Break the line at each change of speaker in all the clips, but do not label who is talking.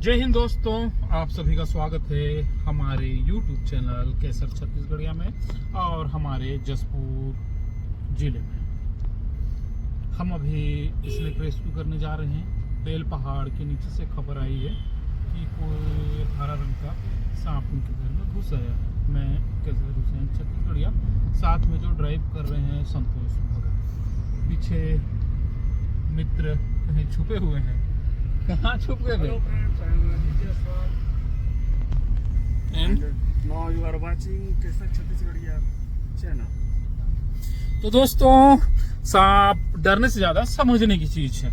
जय हिंद दोस्तों, आप सभी का स्वागत है हमारे YouTube चैनल केसर छत्तीसगढ़िया में और हमारे जसपुर जिले में। हम अभी स्नेक रेस्क्यू करने जा रहे हैं। बेल पहाड़ के नीचे से खबर आई है कि कोई हरा रंग का सांप उनके घर में घुस आया है। मैं केसर हुसैन छत्तीसगढ़िया, साथ में जो ड्राइव कर रहे हैं संतोष भगत। पीछे मित्र कहीं छुपे हुए हैं। कहाँ छुप गए भाई?
And now you are watching Kesar Chhattisgarhiya channel.
तो दोस्तों, सांप डरने से ज्यादा समझने की चीज है।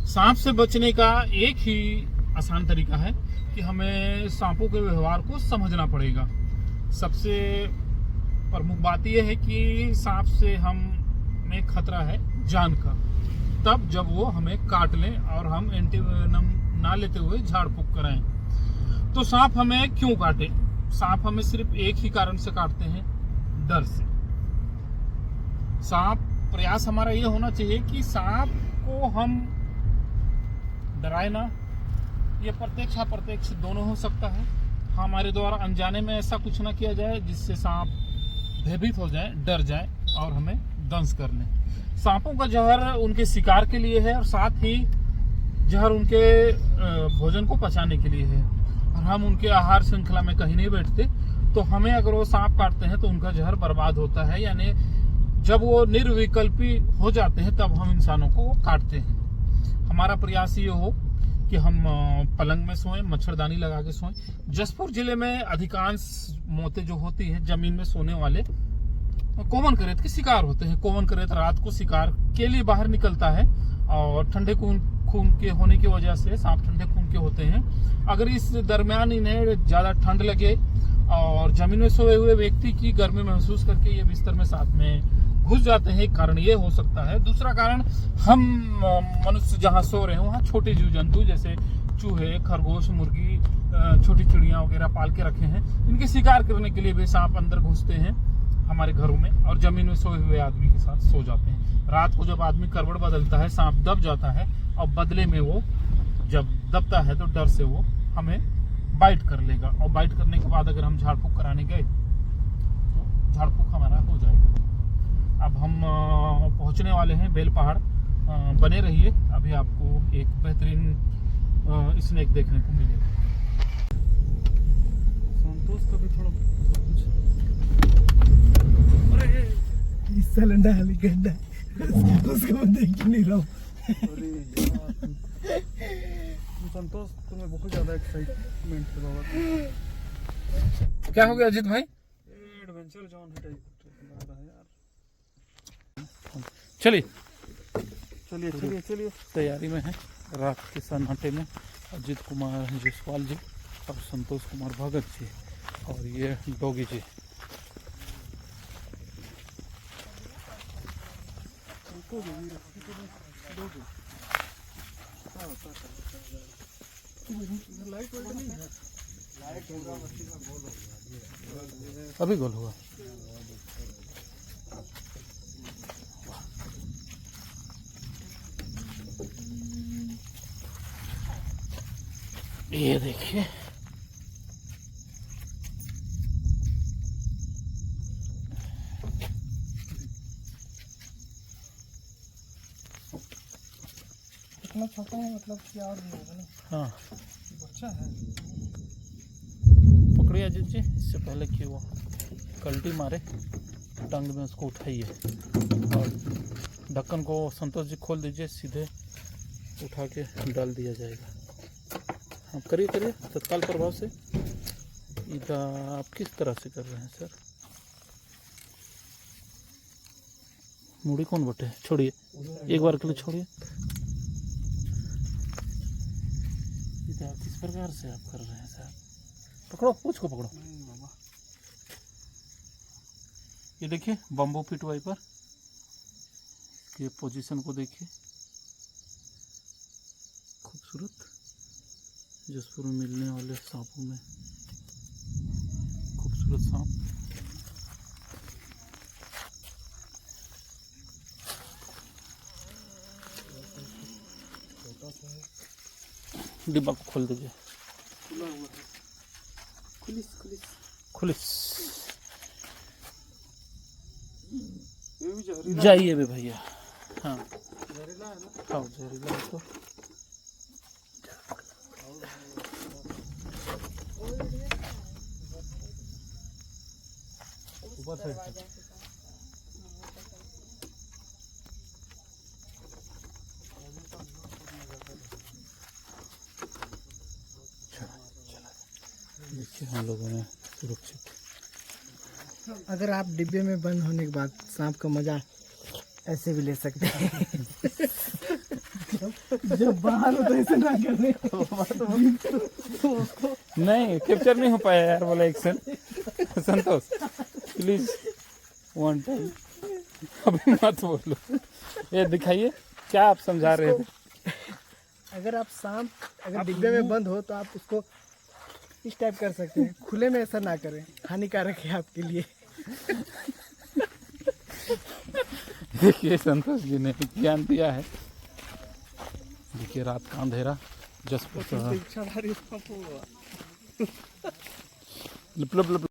सांप से बचने का एक ही आसान तरीका है कि हमें सांपों के व्यवहार को समझना पड़ेगा। सबसे प्रमुख बात यह है कि सांप से हमें खतरा है जान का, तब जब वो हमें काट लें और हम एंटीवेनम ना लेते हुए झाड़ फूक कराएं। तो सांप हमें क्यों काटे? सांप हमें सिर्फ एक ही कारण से काटते हैं, डर से। सांप प्रयास हमारा ये होना चाहिए कि सांप को हम डराए ना। ये प्रत्यक्ष अप्रत्यक्ष दोनों हो सकता है। हमारे द्वारा अनजाने में ऐसा कुछ ना किया जाए जिससे सांप भयभीत हो जाए, डर जाए और हमें दंश कर लें। सांपों का जहर उनके शिकार के लिए है और साथ ही जहर उनके भोजन को पचाने के लिए है। और हम उनके आहार श्रृंखला में कहीं नहीं बैठते, तो हमें अगर वो सांप काटते हैं तो उनका जहर बर्बाद होता है। यानी जब वो निर्विकल्पी हो जाते हैं तब हम इंसानों को वो काटते हैं। हमारा प्रयास ये हो कि हम पलंग में सोएं, मच्छरदानी लगा के सोएं। जसपुर जिले में अधिकांश मौतें जो होती हैं जमीन में सोने वाले कोवन करेत के शिकार होते हैं। कोवन करेत रात को शिकार के लिए बाहर निकलता है और ठंडे खून के होने की वजह से सांप ठंडे खून के होते हैं। अगर इस दरमियान इन्हें ज्यादा ठंड लगे और जमीन में सोए हुए व्यक्ति की गर्मी महसूस करके ये बिस्तर में साथ में घुस जाते हैं, एक कारण ये हो सकता है। दूसरा कारण, हम मनुष्य जहाँ सो रहे हैं वहाँ छोटे जीव जंतु जैसे चूहे, खरगोश, मुर्गी, छोटी चिड़ियाँ वगैरह पाल के रखे हैं। इनके शिकार करने के लिए भी सांप अंदर घुसते हैं हमारे घरों में और जमीन में सोए हुए आदमी के साथ सो जाते हैं। रात को जब आदमी करवट बदलता है, सांप दब जाता है और बदले में वो जब दबता है तो डर से वो हमें बाइट कर लेगा और बाइट करने के बाद अगर हम झाड़ फूक कराने गए तो झाड़ फूक हमारा हो जाएगा। अब हम पहुंचने वाले हैं बेल पहाड़। बने रहिए, अभी आपको एक बेहतरीन स्नेक देखने को मिलेगा।
संतोष का भी थोड़ा
सिलेंडर हाली गड्ढा उसको मैं देख नहीं रहा हूँ।
संतोष, तुम्हें बहुत ज्यादा एक्साइटमेंट है बाबा।
क्या हो गया अजीत भाई?
एडवेंचर जोन है टाइप यार।
चलिए
चलिए
तैयारी में है। रात के सन्नाटे में अजीत कुमार जायसवाल जी और संतोष कुमार भगत जी और ये डोगी जी। अभी गोल हुआ। ये देखिए,
इतना छोटा है मतलब क्या और नहीं होगा ना।
हाँ
बच्चा है।
पकड़िए अजीत जी, इससे पहले कि वो कल्टी मारे टंग में उसको उठाइए और ढक्कन को संतोष जी खोल दीजिए, सीधे उठा के डाल दिया जाएगा। हाँ करिए तत्काल प्रभाव से। इधर आप किस तरह से कर रहे हैं सर? मुड़ी कौन बटे? छोड़िए, एक बार के लिए छोड़िए। इधर किस प्रकार से आप कर रहे हैं सर? पकड़ो, पूछ को पकड़ो। ये देखिए बम्बू पिट वाइपर के पोजीशन को देखिए, खूबसूरत। जसपुर में मिलने वाले सांपों में खूबसूरत सांप। छोटा सा है। डिब्बा को खोल दीजिए।
खुला हुआ है। खुलिस खुलिस।
खुलिस
ये भी जहरीला
जाइए बे भैया। हाँ
जहरीला है ना।
खाओ जहरीला है तो।
ऊपर से
देखिए हम लोगों ने सुरक्षित।
अगर आप डिब्बे में बंद होने के बाद सांप का मजा ऐसे भी ले सकते हैं। जब बाहर हो तो ऐसे ना करने।
नहीं कैप्चर नहीं हो पाया यार वाला action. Santosh please one time अभी मत बोलो। ये दिखाइए क्या आप समझा रहे थे।
अगर आप सांप अगर डिब्बे में बंद हो तो आप उसको इस टाइप कर सकते हैं। खुले में ऐसा ना करें, हानिकारक है आपके लिए।
देखिए संतोष जी ने ज्ञान दिया है। देखिए रात का अंधेरा जस्ट
इच्छाधारी सांप होगा।
लप लप लप